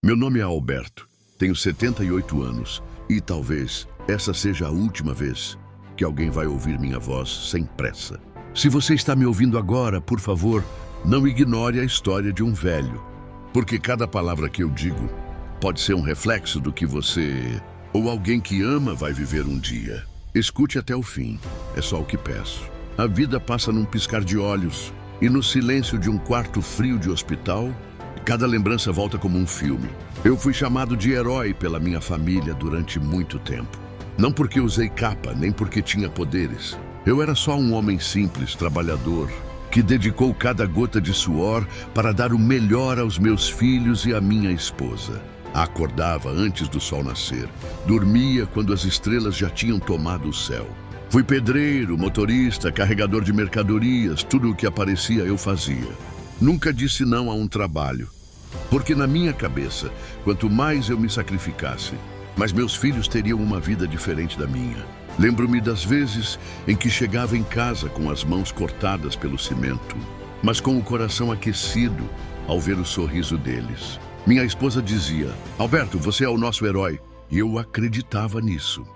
Meu nome é Alberto, tenho 78 anos e talvez essa seja a última vez que alguém vai ouvir minha voz sem pressa. Se você está me ouvindo agora, por favor, não ignore a história de um velho, porque cada palavra que eu digo pode ser um reflexo do que você ou alguém que ama vai viver um dia. Escute até o fim, é só o que peço. A vida passa num piscar de olhos e no silêncio de um quarto frio de hospital, cada lembrança volta como um filme. Eu fui chamado de herói pela minha família durante muito tempo. Não porque usei capa, nem porque tinha poderes. Eu era só um homem simples, trabalhador, que dedicou cada gota de suor para dar o melhor aos meus filhos e à minha esposa. Acordava antes do sol nascer, dormia quando as estrelas já tinham tomado o céu. Fui pedreiro, motorista, carregador de mercadorias, tudo o que aparecia eu fazia. Nunca disse não a um trabalho, porque na minha cabeça, quanto mais eu me sacrificasse, mais meus filhos teriam uma vida diferente da minha. Lembro-me das vezes em que chegava em casa com as mãos cortadas pelo cimento, mas com o coração aquecido ao ver o sorriso deles. Minha esposa dizia: "Alberto, você é o nosso herói." E eu acreditava nisso.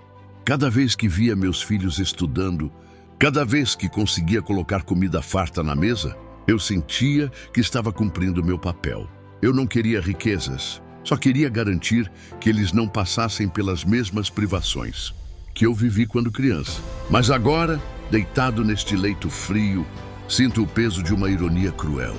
Cada vez que via meus filhos estudando, cada vez que conseguia colocar comida farta na mesa, eu sentia que estava cumprindo meu papel. Eu não queria riquezas, só queria garantir que eles não passassem pelas mesmas privações que eu vivi quando criança. Mas agora, deitado neste leito frio, sinto o peso de uma ironia cruel.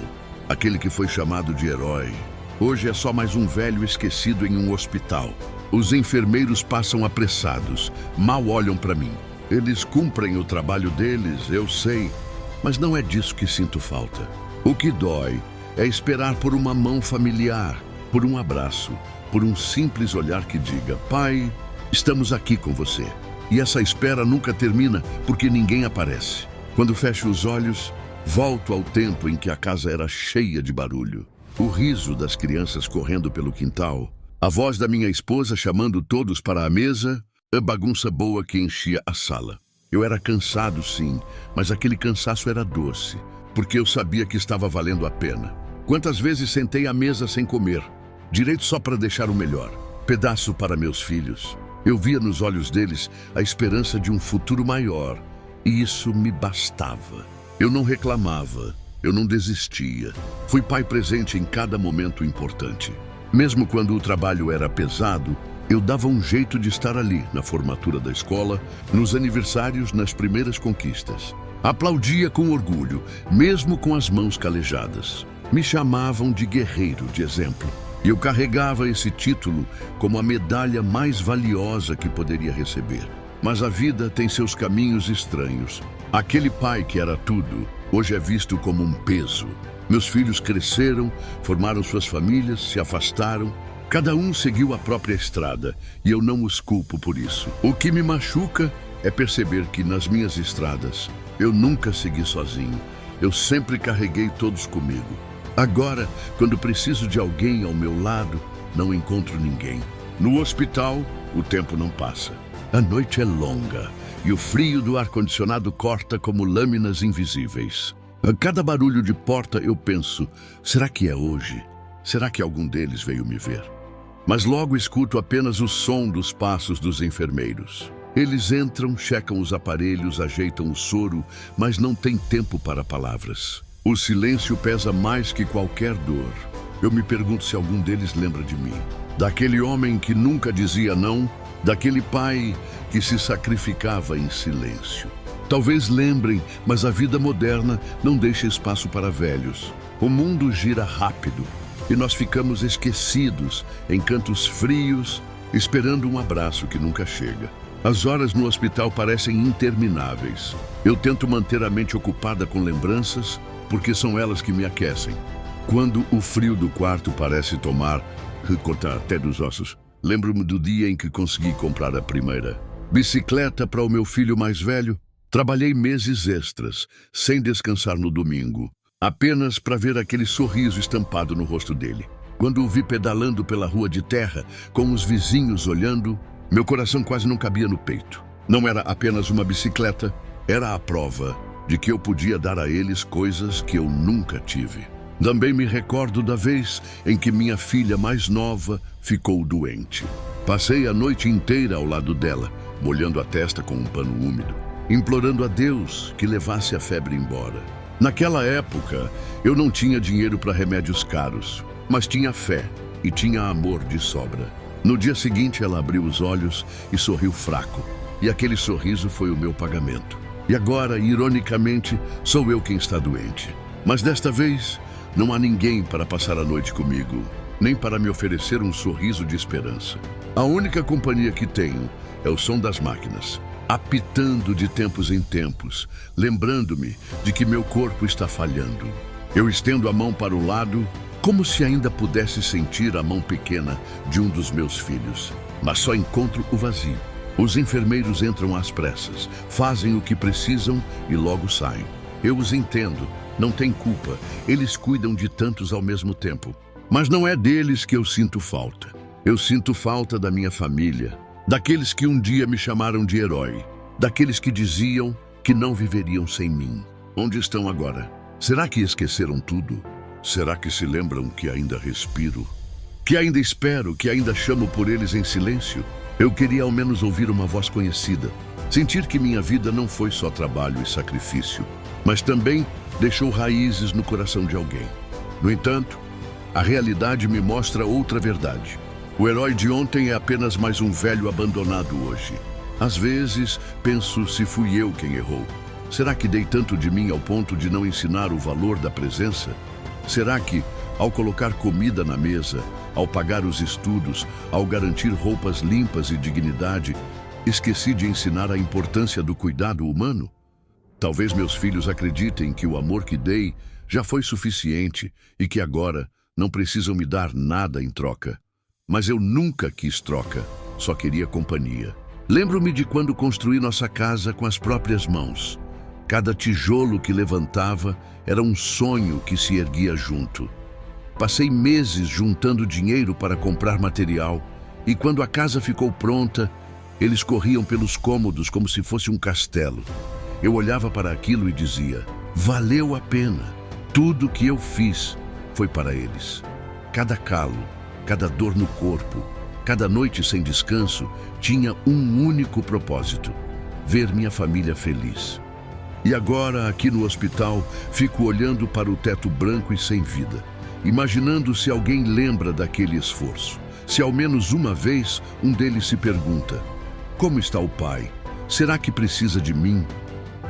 Aquele que foi chamado de herói, hoje é só mais um velho esquecido em um hospital. Os enfermeiros passam apressados, mal olham para mim. Eles cumprem o trabalho deles, eu sei, mas não é disso que sinto falta. O que dói é esperar por uma mão familiar, por um abraço, por um simples olhar que diga: "Pai, estamos aqui com você." E essa espera nunca termina porque ninguém aparece. Quando fecho os olhos, volto ao tempo em que a casa era cheia de barulho. O riso das crianças correndo pelo quintal, a voz da minha esposa chamando todos para a mesa, a bagunça boa que enchia a sala. Eu era cansado, sim, mas aquele cansaço era doce, porque eu sabia que estava valendo a pena. Quantas vezes sentei à mesa sem comer, direito só para deixar o melhor, pedaço para meus filhos. Eu via nos olhos deles a esperança de um futuro maior, e isso me bastava. Eu não reclamava, eu não desistia. Fui pai presente em cada momento importante. Mesmo quando o trabalho era pesado, eu dava um jeito de estar ali, na formatura da escola, nos aniversários, nas primeiras conquistas. Aplaudia com orgulho, mesmo com as mãos calejadas. Me chamavam de guerreiro, de exemplo. E eu carregava esse título como a medalha mais valiosa que poderia receber. Mas a vida tem seus caminhos estranhos. Aquele pai que era tudo, hoje é visto como um peso. Meus filhos cresceram, formaram suas famílias, se afastaram. Cada um seguiu a própria estrada, e eu não os culpo por isso. O que me machuca é perceber que nas minhas estradas eu nunca segui sozinho. Eu sempre carreguei todos comigo. Agora, quando preciso de alguém ao meu lado, não encontro ninguém. No hospital, o tempo não passa. A noite é longa e o frio do ar-condicionado corta como lâminas invisíveis. A cada barulho de porta eu penso: será que é hoje? Será que algum deles veio me ver? Mas logo escuto apenas o som dos passos dos enfermeiros. Eles entram, checam os aparelhos, ajeitam o soro, mas não tem tempo para palavras. O silêncio pesa mais que qualquer dor. Eu me pergunto se algum deles lembra de mim. Daquele homem que nunca dizia não, daquele pai que se sacrificava em silêncio. Talvez lembrem, mas a vida moderna não deixa espaço para velhos. O mundo gira rápido e nós ficamos esquecidos em cantos frios, esperando um abraço que nunca chega. As horas no hospital parecem intermináveis. Eu tento manter a mente ocupada com lembranças, porque são elas que me aquecem. Quando o frio do quarto parece cortar até dos ossos, lembro-me do dia em que consegui comprar a primeira bicicleta para o meu filho mais velho. Trabalhei meses extras, sem descansar no domingo, apenas para ver aquele sorriso estampado no rosto dele. Quando o vi pedalando pela rua de terra, com os vizinhos olhando, meu coração quase não cabia no peito. Não era apenas uma bicicleta, era a prova de que eu podia dar a eles coisas que eu nunca tive. Também me recordo da vez em que minha filha mais nova ficou doente. Passei a noite inteira ao lado dela, molhando a testa com um pano úmido, implorando a Deus que levasse a febre embora. Naquela época, eu não tinha dinheiro para remédios caros, mas tinha fé e tinha amor de sobra. No dia seguinte, ela abriu os olhos e sorriu fraco, e aquele sorriso foi o meu pagamento. E agora, ironicamente, sou eu quem está doente. Mas desta vez, não há ninguém para passar a noite comigo, nem para me oferecer um sorriso de esperança. A única companhia que tenho é o som das máquinas, apitando de tempos em tempos, lembrando-me de que meu corpo está falhando. Eu estendo a mão para o lado, como se ainda pudesse sentir a mão pequena de um dos meus filhos, mas só encontro o vazio. Os enfermeiros entram às pressas, fazem o que precisam e logo saem. Eu os entendo, não tem culpa, eles cuidam de tantos ao mesmo tempo. Mas não é deles que eu sinto falta. Eu sinto falta da minha família, daqueles que um dia me chamaram de herói, daqueles que diziam que não viveriam sem mim. Onde estão agora? Será que esqueceram tudo? Será que se lembram que ainda respiro? Que ainda espero, que ainda chamo por eles em silêncio? Eu queria ao menos ouvir uma voz conhecida, sentir que minha vida não foi só trabalho e sacrifício, mas também deixou raízes no coração de alguém. No entanto, a realidade me mostra outra verdade. O herói de ontem é apenas mais um velho abandonado hoje. Às vezes, penso se fui eu quem errou. Será que dei tanto de mim ao ponto de não ensinar o valor da presença? Será que, ao colocar comida na mesa, ao pagar os estudos, ao garantir roupas limpas e dignidade, esqueci de ensinar a importância do cuidado humano? Talvez meus filhos acreditem que o amor que dei já foi suficiente e que agora não precisam me dar nada em troca. Mas eu nunca quis troca, só queria companhia. Lembro-me de quando construí nossa casa com as próprias mãos. Cada tijolo que levantava era um sonho que se erguia junto. Passei meses juntando dinheiro para comprar material, e quando a casa ficou pronta, eles corriam pelos cômodos como se fosse um castelo. Eu olhava para aquilo e dizia, valeu a pena. Tudo que eu fiz foi para eles. Cada calo, cada dor no corpo, cada noite sem descanso tinha um único propósito: ver minha família feliz. E agora, aqui no hospital, fico olhando para o teto branco e sem vida, imaginando se alguém lembra daquele esforço. Se ao menos uma vez um deles se pergunta, como está o pai? Será que precisa de mim?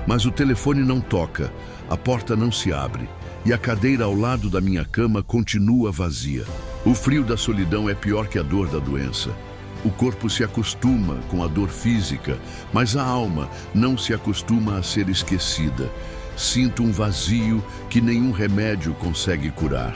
Mas o telefone não toca, a porta não se abre e a cadeira ao lado da minha cama continua vazia. O frio da solidão é pior que a dor da doença. O corpo se acostuma com a dor física, mas a alma não se acostuma a ser esquecida. Sinto um vazio que nenhum remédio consegue curar.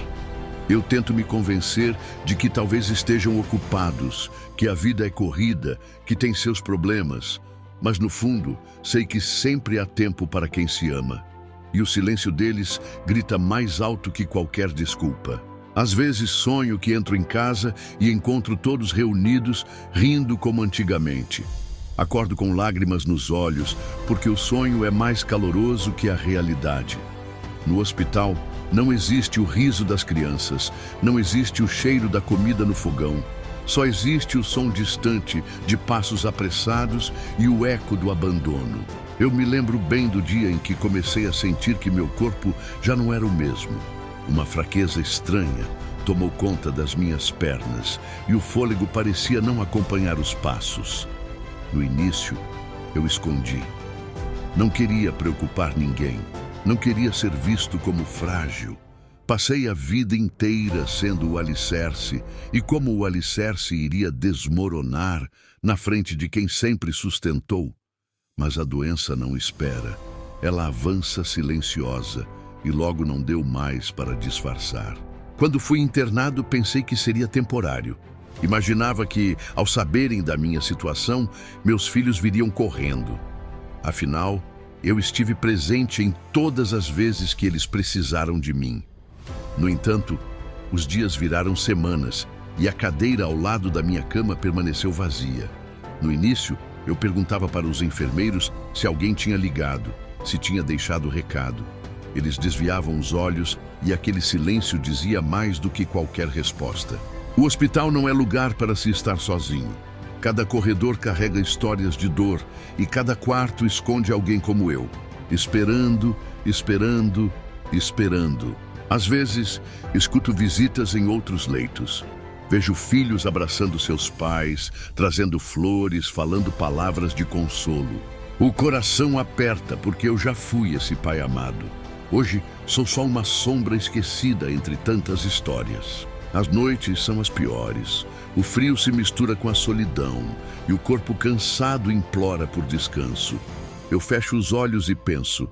Eu tento me convencer de que talvez estejam ocupados, que a vida é corrida, que tem seus problemas. Mas no fundo, sei que sempre há tempo para quem se ama. E o silêncio deles grita mais alto que qualquer desculpa. Às vezes sonho que entro em casa e encontro todos reunidos, rindo como antigamente. Acordo com lágrimas nos olhos, porque o sonho é mais caloroso que a realidade. No hospital, não existe o riso das crianças, não existe o cheiro da comida no fogão. Só existe o som distante de passos apressados e o eco do abandono. Eu me lembro bem do dia em que comecei a sentir que meu corpo já não era o mesmo. Uma fraqueza estranha tomou conta das minhas pernas e o fôlego parecia não acompanhar os passos. No início, eu escondi. Não queria preocupar ninguém, não queria ser visto como frágil. Passei a vida inteira sendo o alicerce, e como o alicerce iria desmoronar na frente de quem sempre sustentou. Mas a doença não espera, ela avança silenciosa, e logo não deu mais para disfarçar. Quando fui internado, pensei que seria temporário. Imaginava que, ao saberem da minha situação, meus filhos viriam correndo. Afinal, eu estive presente em todas as vezes que eles precisaram de mim. No entanto, os dias viraram semanas e a cadeira ao lado da minha cama permaneceu vazia. No início, eu perguntava para os enfermeiros se alguém tinha ligado, se tinha deixado recado. Eles desviavam os olhos e aquele silêncio dizia mais do que qualquer resposta. O hospital não é lugar para se estar sozinho. Cada corredor carrega histórias de dor e cada quarto esconde alguém como eu, esperando, esperando, esperando. Às vezes, escuto visitas em outros leitos. Vejo filhos abraçando seus pais, trazendo flores, falando palavras de consolo. O coração aperta porque eu já fui esse pai amado. Hoje, sou só uma sombra esquecida entre tantas histórias. As noites são as piores. O frio se mistura com a solidão e o corpo cansado implora por descanso. Eu fecho os olhos e penso,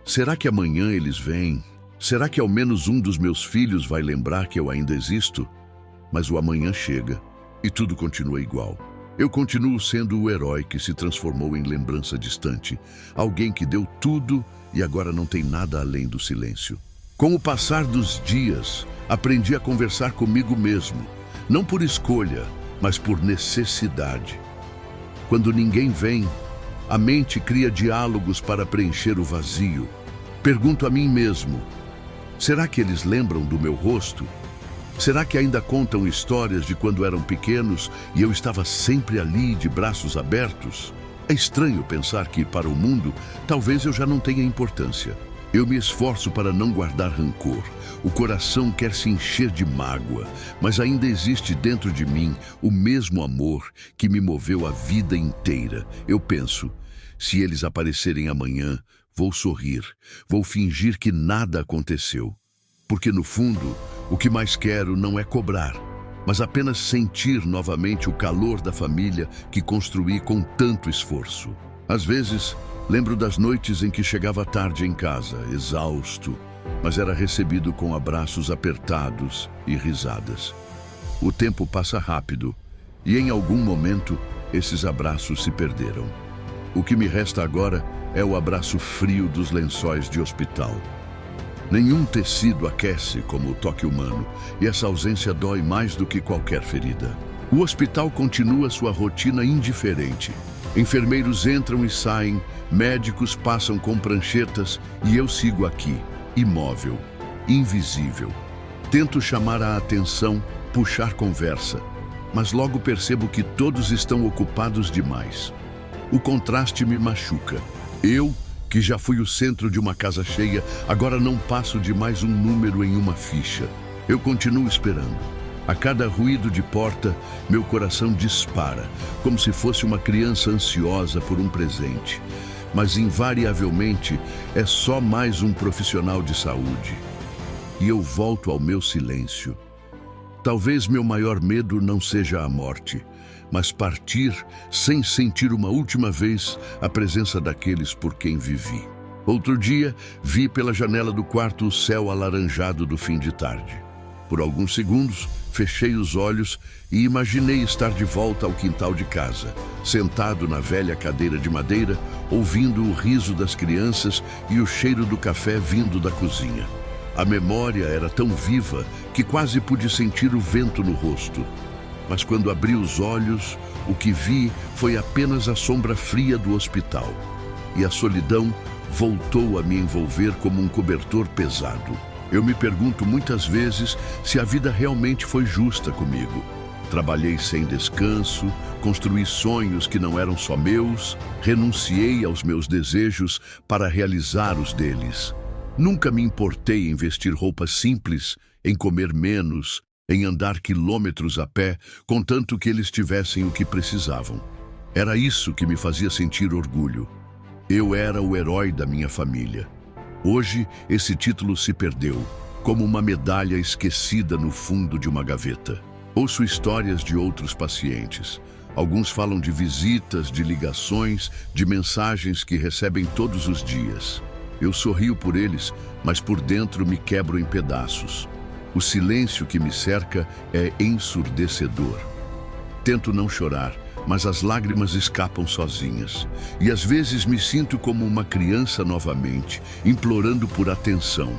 será que amanhã eles vêm? Será que ao menos um dos meus filhos vai lembrar que eu ainda existo? Mas o amanhã chega e tudo continua igual. Eu continuo sendo o herói que se transformou em lembrança distante, alguém que deu tudo e agora não tem nada além do silêncio. Com o passar dos dias, aprendi a conversar comigo mesmo, não por escolha, mas por necessidade. Quando ninguém vem, a mente cria diálogos para preencher o vazio. Pergunto a mim mesmo, será que eles lembram do meu rosto? Será que ainda contam histórias de quando eram pequenos e eu estava sempre ali, de braços abertos? É estranho pensar que, para o mundo, talvez eu já não tenha importância. Eu me esforço para não guardar rancor. O coração quer se encher de mágoa, mas ainda existe dentro de mim o mesmo amor que me moveu a vida inteira. Eu penso, se eles aparecerem amanhã, vou sorrir, vou fingir que nada aconteceu. Porque no fundo, o que mais quero não é cobrar, mas apenas sentir novamente o calor da família que construí com tanto esforço. Às vezes, lembro das noites em que chegava tarde em casa, exausto, mas era recebido com abraços apertados e risadas. O tempo passa rápido e em algum momento esses abraços se perderam. O que me resta agora é o abraço frio dos lençóis de hospital. Nenhum tecido aquece como o toque humano, e essa ausência dói mais do que qualquer ferida. O hospital continua sua rotina indiferente. Enfermeiros entram e saem, médicos passam com pranchetas e eu sigo aqui, imóvel, invisível. Tento chamar a atenção, puxar conversa, mas logo percebo que todos estão ocupados demais. O contraste me machuca. Eu, que já fui o centro de uma casa cheia, agora não passo de mais um número em uma ficha. Eu continuo esperando. A cada ruído de porta, meu coração dispara, como se fosse uma criança ansiosa por um presente. Mas invariavelmente é só mais um profissional de saúde. E eu volto ao meu silêncio. Talvez meu maior medo não seja a morte, mas partir sem sentir uma última vez a presença daqueles por quem vivi. Outro dia, vi pela janela do quarto o céu alaranjado do fim de tarde. Por alguns segundos, fechei os olhos e imaginei estar de volta ao quintal de casa, sentado na velha cadeira de madeira, ouvindo o riso das crianças e o cheiro do café vindo da cozinha. A memória era tão viva que quase pude sentir o vento no rosto. Mas quando abri os olhos, o que vi foi apenas a sombra fria do hospital. E a solidão voltou a me envolver como um cobertor pesado. Eu me pergunto muitas vezes se a vida realmente foi justa comigo. Trabalhei sem descanso, construí sonhos que não eram só meus, renunciei aos meus desejos para realizar os deles. Nunca me importei em vestir roupas simples, em comer menos, em andar quilômetros a pé, contanto que eles tivessem o que precisavam. Era isso que me fazia sentir orgulho. Eu era o herói da minha família. Hoje, esse título se perdeu, como uma medalha esquecida no fundo de uma gaveta. Ouço histórias de outros pacientes. Alguns falam de visitas, de ligações, de mensagens que recebem todos os dias. Eu sorrio por eles, mas por dentro me quebro em pedaços. O silêncio que me cerca é ensurdecedor. Tento não chorar, mas as lágrimas escapam sozinhas. E às vezes me sinto como uma criança novamente, implorando por atenção.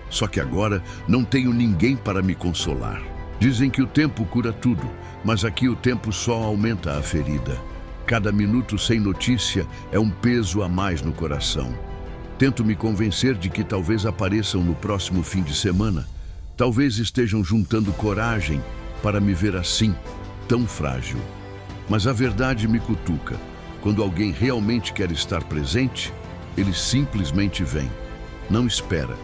Só que agora não tenho ninguém para me consolar. Dizem que o tempo cura tudo, mas aqui o tempo só aumenta a ferida. Cada minuto sem notícia é um peso a mais no coração. Tento me convencer de que talvez apareçam no próximo fim de semana. Talvez estejam juntando coragem para me ver assim, tão frágil. Mas a verdade me cutuca. Quando alguém realmente quer estar presente, ele simplesmente vem. Não espera,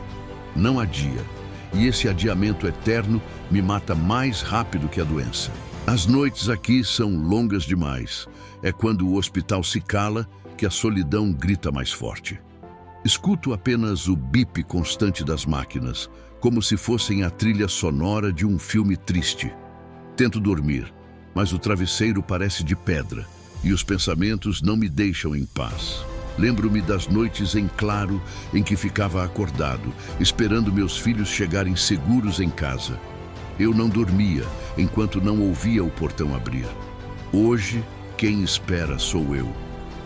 não adia. E esse adiamento eterno me mata mais rápido que a doença. As noites aqui são longas demais. É quando o hospital se cala que a solidão grita mais forte. Escuto apenas o bip constante das máquinas, como se fossem a trilha sonora de um filme triste. Tento dormir, mas o travesseiro parece de pedra e os pensamentos não me deixam em paz. Lembro-me das noites em claro em que ficava acordado, esperando meus filhos chegarem seguros em casa. Eu não dormia enquanto não ouvia o portão abrir. Hoje, quem espera sou eu,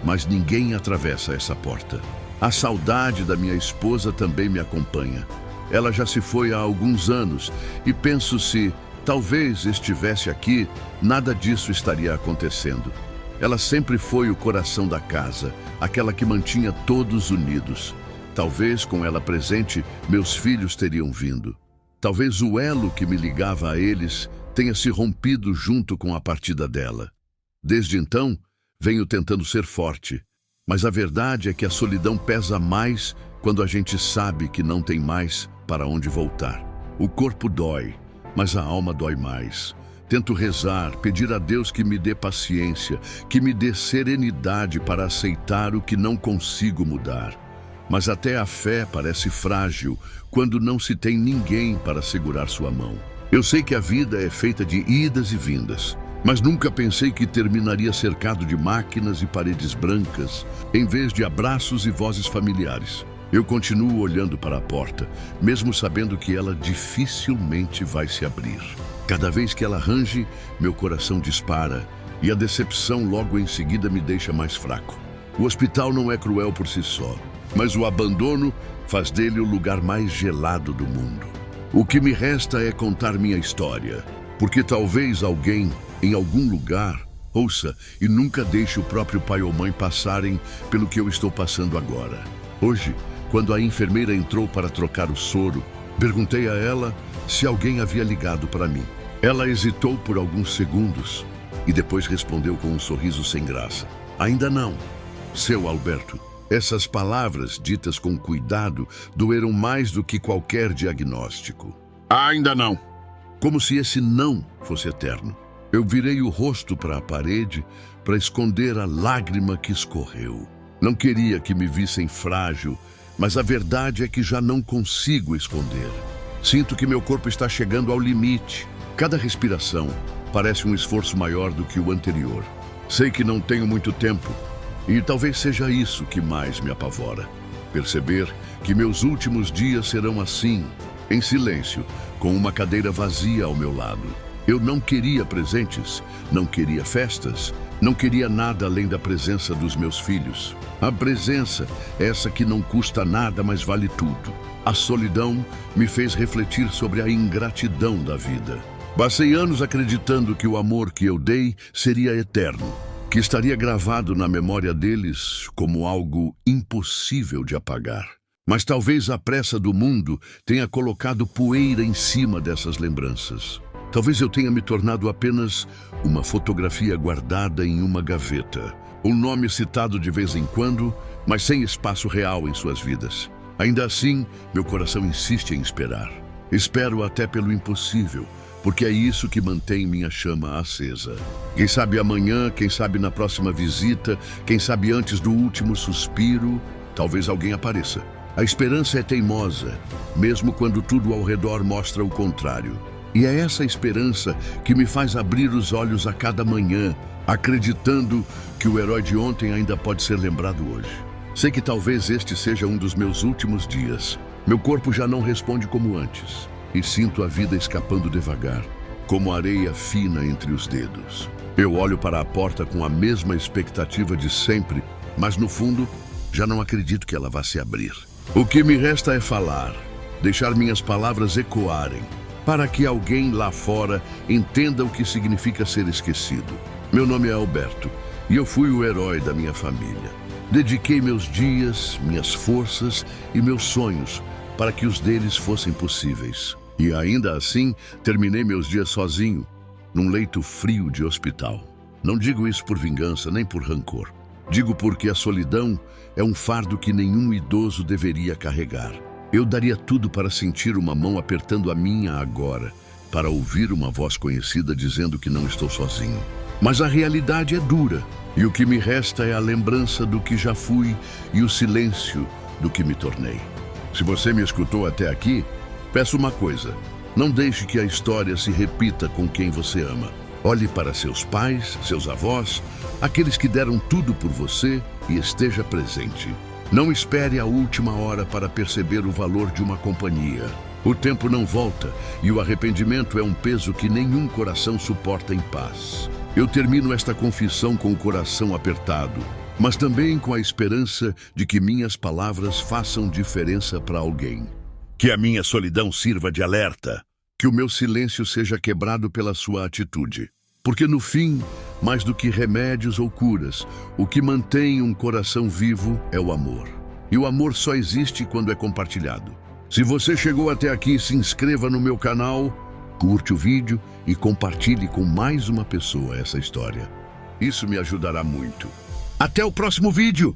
mas ninguém atravessa essa porta. A saudade da minha esposa também me acompanha. Ela já se foi há alguns anos e penso se talvez estivesse aqui, nada disso estaria acontecendo. Ela sempre foi o coração da casa, aquela que mantinha todos unidos. Talvez com ela presente, meus filhos teriam vindo. Talvez o elo que me ligava a eles tenha se rompido junto com a partida dela. Desde então, venho tentando ser forte, mas a verdade é que a solidão pesa mais quando a gente sabe que não tem mais para onde voltar. O corpo dói, mas a alma dói mais. Tento rezar, pedir a Deus que me dê paciência, que me dê serenidade para aceitar o que não consigo mudar. Mas até a fé parece frágil quando não se tem ninguém para segurar sua mão. Eu sei que a vida é feita de idas e vindas, mas nunca pensei que terminaria cercado de máquinas e paredes brancas, em vez de abraços e vozes familiares. Eu continuo olhando para a porta, mesmo sabendo que ela dificilmente vai se abrir. Cada vez que ela range, meu coração dispara e a decepção logo em seguida me deixa mais fraco. O hospital não é cruel por si só, mas o abandono faz dele o lugar mais gelado do mundo. O que me resta é contar minha história, porque talvez alguém, em algum lugar, ouça e nunca deixe o próprio pai ou mãe passarem pelo que eu estou passando agora. Hoje, quando a enfermeira entrou para trocar o soro, perguntei a ela se alguém havia ligado para mim. Ela hesitou por alguns segundos e depois respondeu com um sorriso sem graça. Ainda não, seu Alberto. Essas palavras, ditas com cuidado, doeram mais do que qualquer diagnóstico. Ainda não. Como se esse não fosse eterno. Eu virei o rosto para a parede para esconder a lágrima que escorreu. Não queria que me vissem frágil, mas a verdade é que já não consigo esconder. Sinto que meu corpo está chegando ao limite. Cada respiração parece um esforço maior do que o anterior. Sei que não tenho muito tempo, e talvez seja isso que mais me apavora. Perceber que meus últimos dias serão assim, em silêncio, com uma cadeira vazia ao meu lado. Eu não queria presentes, não queria festas, não queria nada além da presença dos meus filhos. A presença, essa que não custa nada, mas vale tudo. A solidão me fez refletir sobre a ingratidão da vida. Passei anos acreditando que o amor que eu dei seria eterno, que estaria gravado na memória deles como algo impossível de apagar. Mas talvez a pressa do mundo tenha colocado poeira em cima dessas lembranças. Talvez eu tenha me tornado apenas uma fotografia guardada em uma gaveta. Um nome citado de vez em quando, mas sem espaço real em suas vidas. Ainda assim, meu coração insiste em esperar. Espero até pelo impossível, porque é isso que mantém minha chama acesa. Quem sabe amanhã, quem sabe na próxima visita, quem sabe antes do último suspiro, talvez alguém apareça. A esperança é teimosa, mesmo quando tudo ao redor mostra o contrário. E é essa esperança que me faz abrir os olhos a cada manhã, acreditando que o herói de ontem ainda pode ser lembrado hoje. Sei que talvez este seja um dos meus últimos dias. Meu corpo já não responde como antes, e sinto a vida escapando devagar, como areia fina entre os dedos. Eu olho para a porta com a mesma expectativa de sempre, mas no fundo, já não acredito que ela vá se abrir. O que me resta é falar, deixar minhas palavras ecoarem, para que alguém lá fora entenda o que significa ser esquecido. Meu nome é Alberto, e eu fui o herói da minha família. Dediquei meus dias, minhas forças e meus sonhos para que os deles fossem possíveis. E ainda assim, terminei meus dias sozinho, num leito frio de hospital. Não digo isso por vingança nem por rancor. Digo porque a solidão é um fardo que nenhum idoso deveria carregar. Eu daria tudo para sentir uma mão apertando a minha agora, para ouvir uma voz conhecida dizendo que não estou sozinho. Mas a realidade é dura, e o que me resta é a lembrança do que já fui e o silêncio do que me tornei. Se você me escutou até aqui, peço uma coisa: não deixe que a história se repita com quem você ama. Olhe para seus pais, seus avós, aqueles que deram tudo por você, e esteja presente. Não espere a última hora para perceber o valor de uma companhia. O tempo não volta e o arrependimento é um peso que nenhum coração suporta em paz. Eu termino esta confissão com o coração apertado, mas também com a esperança de que minhas palavras façam diferença para alguém. Que a minha solidão sirva de alerta, que o meu silêncio seja quebrado pela sua atitude. Porque no fim, mais do que remédios ou curas, o que mantém um coração vivo é o amor. E o amor só existe quando é compartilhado. Se você chegou até aqui, se inscreva no meu canal, curte o vídeo e compartilhe com mais uma pessoa essa história. Isso me ajudará muito. Até o próximo vídeo!